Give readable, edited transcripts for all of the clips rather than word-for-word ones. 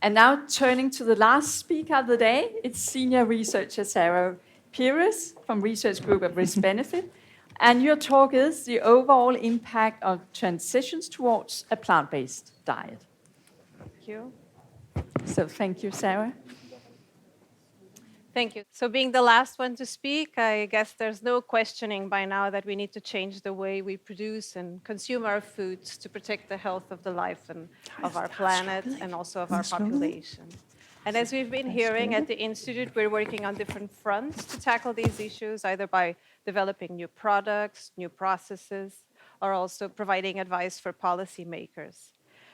And now turning to the last speaker of the day, it's senior researcher Sara Pires from Research Group of Risk Benefit. And your talk is the overall impact of transitions towards a plant-based diet. Thank you. So thank you, Sara. Thank you. So being the last one to speak, I guess there's no questioning by now that we need to change the way we produce and consume our foods to protect the health of the life and of our planet and also of our population. And as we've been hearing at the Institute, we're working on different fronts to tackle these issues, either by developing new products, new processes, or also providing advice for policymakers.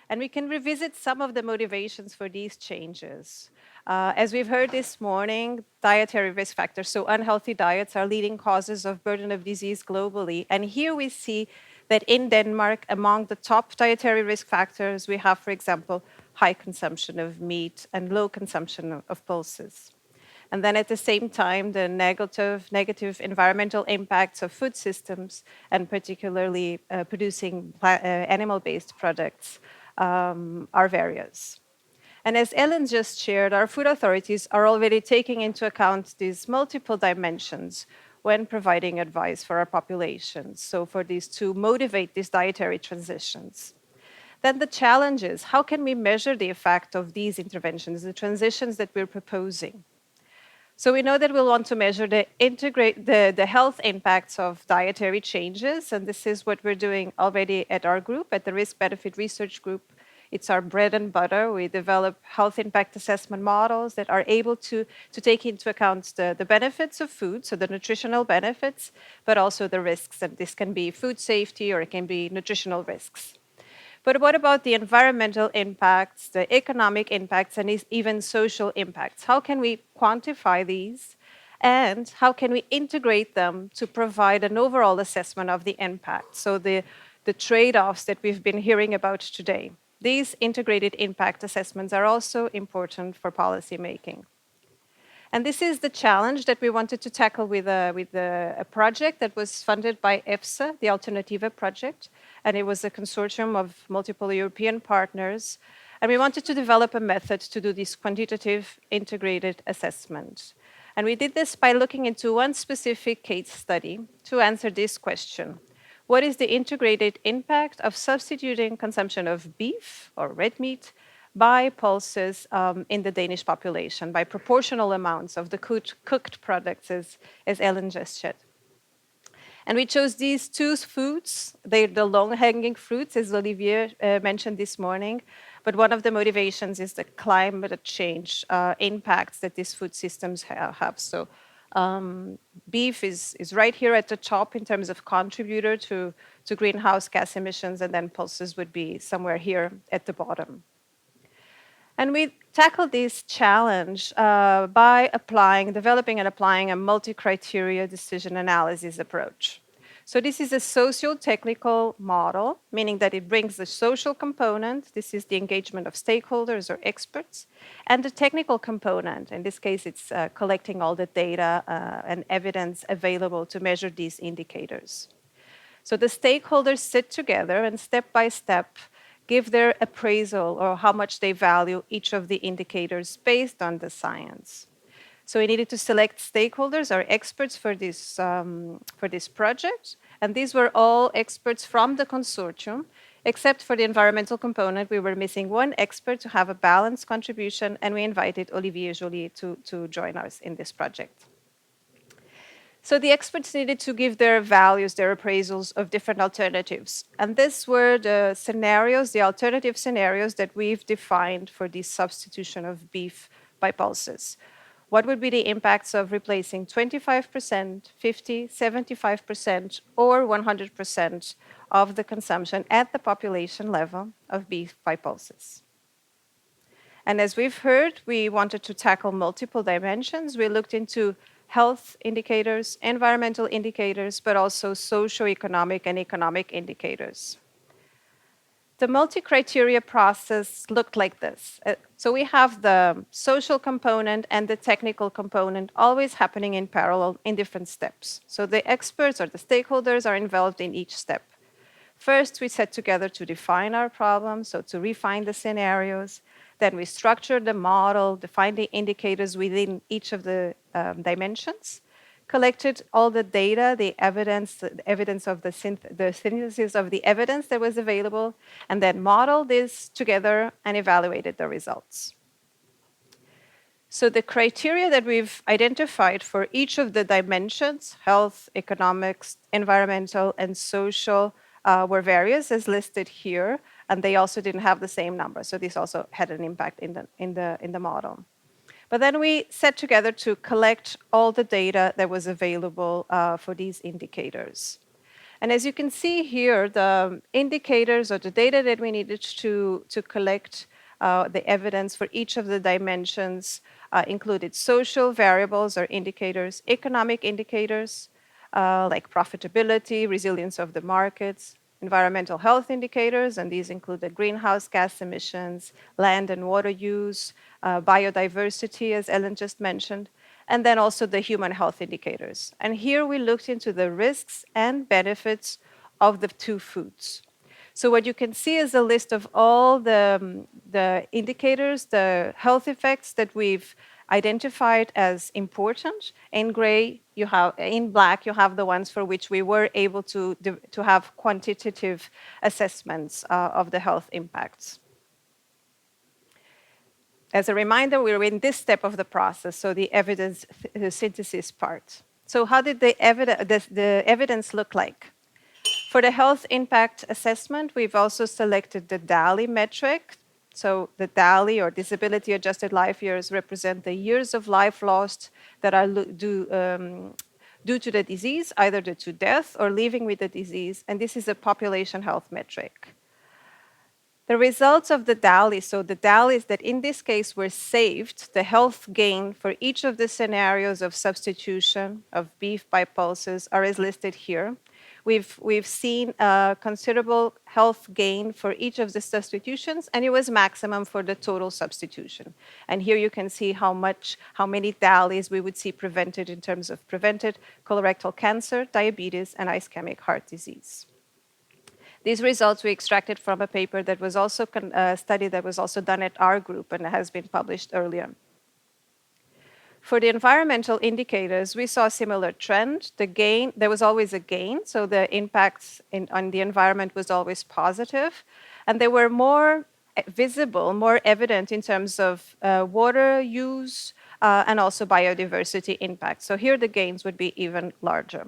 And we can revisit some of the motivations for these changes. As we've heard this morning, dietary risk factors, so unhealthy diets, are leading causes of burden of disease globally. And here we see that in Denmark, among the top dietary risk factors, we have, for example, high consumption of meat and low consumption of pulses. And then at the same time, the negative environmental impacts of food systems, and particularly producing animal-based products, are various. And as Ellen just shared, our food authorities are already taking into account these multiple dimensions when providing advice for our populations, so for these to motivate these dietary transitions. Then the challenge is, how can we measure the effect of these interventions, the transitions that we're proposing? So we know that we'll want to measure the health impacts of dietary changes, and this is what we're doing already at our group, at the Risk Benefit Research Group. It's our bread and butter. We develop health impact assessment models that are able to take into account the benefits of food, so the nutritional benefits, but also the risks, and this can be food safety or it can be nutritional risks. But what about the environmental impacts, the economic impacts, and even social impacts? How can we quantify these? And how can we integrate them to provide an overall assessment of the impact? So the trade-offs that we've been hearing about today. These integrated impact assessments are also important for policymaking. And this is the challenge that we wanted to tackle with a project that was funded by EFSA, the Alternativa project. And it was a consortium of multiple European partners. And we wanted to develop a method to do this quantitative integrated assessment. And we did this by looking into one specific case study to answer this question. What is the integrated impact of substituting consumption of beef or red meat by pulses in the Danish population, by proportional amounts of the cooked products, as Ellen just said? And we chose these two foods. They're the long-hanging fruits, as Olivier mentioned this morning. But one of the motivations is the climate change impacts that these food systems have. So beef is right here at the top in terms of contributor to greenhouse gas emissions, and then pulses would be somewhere here at the bottom. And we tackled this challenge by developing and applying a multi-criteria decision analysis approach. So this is a socio-technical model, meaning that it brings the social component, this is the engagement of stakeholders or experts, and the technical component. In this case, it's collecting all the data and evidence available to measure these indicators. So the stakeholders sit together and step by step give their appraisal or how much they value each of the indicators based on the science. So we needed to select stakeholders or experts for this project. And these were all experts from the consortium, except for the environmental component. We were missing one expert to have a balanced contribution, and we invited Olivier Joly to join us in this project. So the experts needed to give their values, their appraisals of different alternatives. And these were the scenarios, the alternative scenarios that we've defined for the substitution of beef by pulses. What would be the impacts of replacing 25%, 50%, 75%, or 100% of the consumption at the population level of beef by pulses? And as we've heard, we wanted to tackle multiple dimensions. We looked into health indicators, environmental indicators, but also socioeconomic and economic indicators. The multi-criteria process looked like this. So we have the social component and the technical component always happening in parallel in different steps. So the experts or the stakeholders are involved in each step. First, we sat together to define our problem, so to refine the scenarios. Then we structured the model, defined the indicators within each of the dimensions, collected all the data, the evidence of the synthesis of the evidence that was available, and then modeled this together and evaluated the results. So the criteria that we've identified for each of the dimensions, health, economics, environmental, and social, were various, as listed here, and they also didn't have the same number. So this also had an impact in the model. But then we set together to collect all the data that was available for these indicators. And as you can see here, the indicators or the data that we needed to collect the evidence for each of the dimensions included social variables or indicators, economic indicators like profitability, resilience of the markets, environmental health indicators, and these include the greenhouse gas emissions, land and water use, biodiversity, as Ellen just mentioned, and then also the human health indicators. And here we looked into the risks and benefits of the two foods. So what you can see is a list of all the indicators, the health effects that we've identified as important. In gray, in black, you have the ones for which we were able to have quantitative assessments of the health impacts. As a reminder, we're in this step of the process, so the evidence synthesis part. So how did the evidence look like? For the health impact assessment, we've also selected the DALY metric. So the DALY, or disability adjusted life years, represent the years of life lost that are due to the disease, either due to death or living with the disease, and this is a population health metric. The results of the DALY, so the DALYs that in this case were saved, the health gain for each of the scenarios of substitution of beef by pulses are as listed here. We've seen a considerable health gain for each of the substitutions, and it was maximum for the total substitution. And here you can see how many DALYs we would see prevented in terms of prevented colorectal cancer, diabetes, and ischemic heart disease. These results we extracted from a paper that was also a study that was also done at our group and has been published earlier. For the environmental indicators, we saw a similar trend. There was always a gain, so the impacts on the environment was always positive, and they were more visible, more evident in terms of water use and also biodiversity impact. So here the gains would be even larger.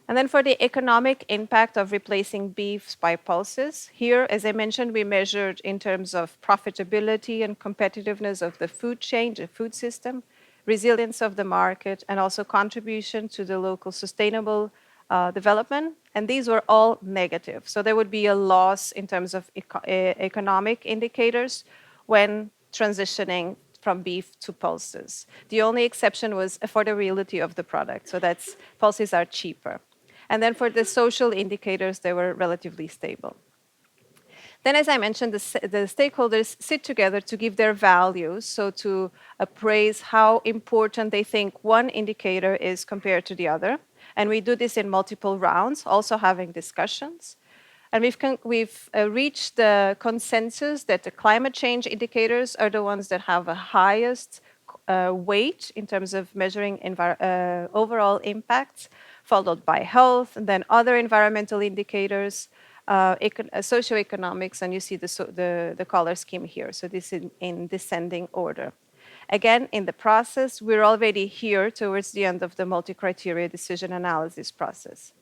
And then for the economic impact of replacing beef by pulses, here, as I mentioned, we measured in terms of profitability and competitiveness of the food chain, the food system, resilience of the market, and also contribution to the local sustainable development. And these were all negative. So there would be a loss in terms of economic indicators when transitioning from beef to pulses. The only exception was affordability of the product. So that's pulses are cheaper. And then for the social indicators, they were relatively stable. Then, as I mentioned, the stakeholders sit together to give their values, so to appraise how important they think one indicator is compared to the other. And we do this in multiple rounds, also having discussions. And we've reached the consensus that the climate change indicators are the ones that have the highest weight in terms of measuring overall impacts, followed by health, and then other environmental indicators, socioeconomics, and you see the color scheme here. So this is in descending order. Again, in the process, we're already here towards the end of the multi-criteria decision analysis process.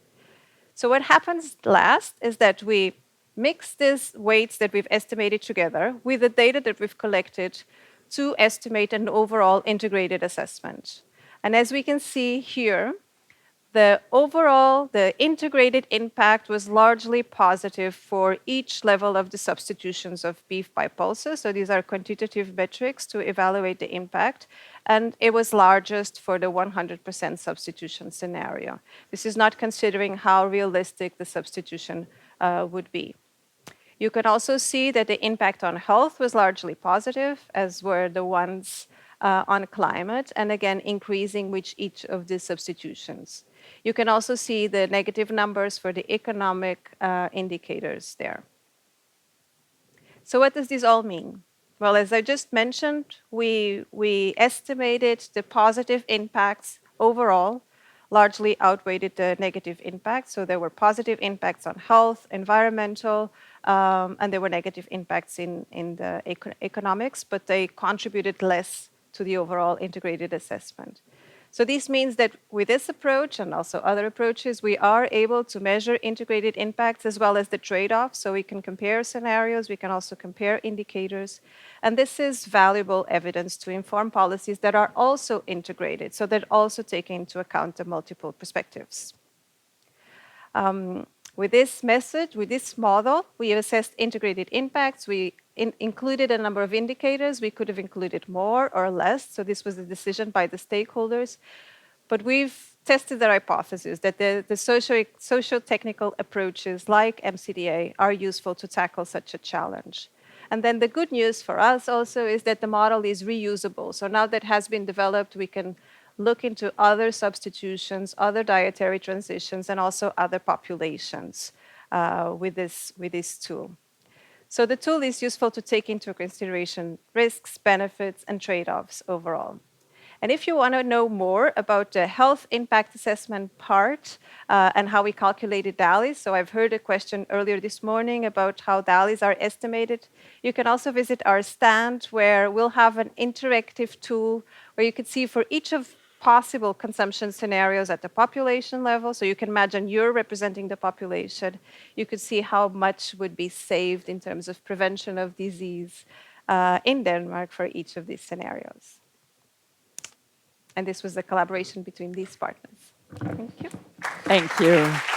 So what happens last is that we mix these weights that we've estimated together with the data that we've collected to estimate an overall integrated assessment. And as we can see here, the integrated impact was largely positive for each level of the substitutions of beef by pulses. So these are quantitative metrics to evaluate the impact. And it was largest for the 100% substitution scenario. This is not considering how realistic the substitution would be. You can also see that the impact on health was largely positive, as were the ones on climate, and again, increasing with each of the substitutions. You can also see the negative numbers for the economic indicators there. So what does this all mean? Well, as I just mentioned, we estimated the positive impacts overall largely outweighed the negative impacts. So there were positive impacts on health, environmental, and there were negative impacts in the economics, but they contributed less to the overall integrated assessment. So this means that with this approach and also other approaches, we are able to measure integrated impacts as well as the trade-offs. So we can compare scenarios, we can also compare indicators. And this is valuable evidence to inform policies that are also integrated, so that also take into account the multiple perspectives. With this message, with this model, we have assessed integrated impacts. We included a number of indicators. We could have included more or less. So this was a decision by the stakeholders. But we've tested the hypothesis that the socio-technical approaches like MCDA are useful to tackle such a challenge. And then the good news for us also is that the model is reusable. So now that has been developed, we can look into other substitutions, other dietary transitions, and also other populations with this tool. So the tool is useful to take into consideration risks, benefits, and trade-offs overall. And if you want to know more about the health impact assessment part and how we calculated DALYs, so I've heard a question earlier this morning about how DALYs are estimated. You can also visit our stand where we'll have an interactive tool where you can see for each of possible consumption scenarios at the population level. So you can imagine you're representing the population. You could see how much would be saved in terms of prevention of disease in Denmark for each of these scenarios. And this was a collaboration between these partners. Thank you. Thank you.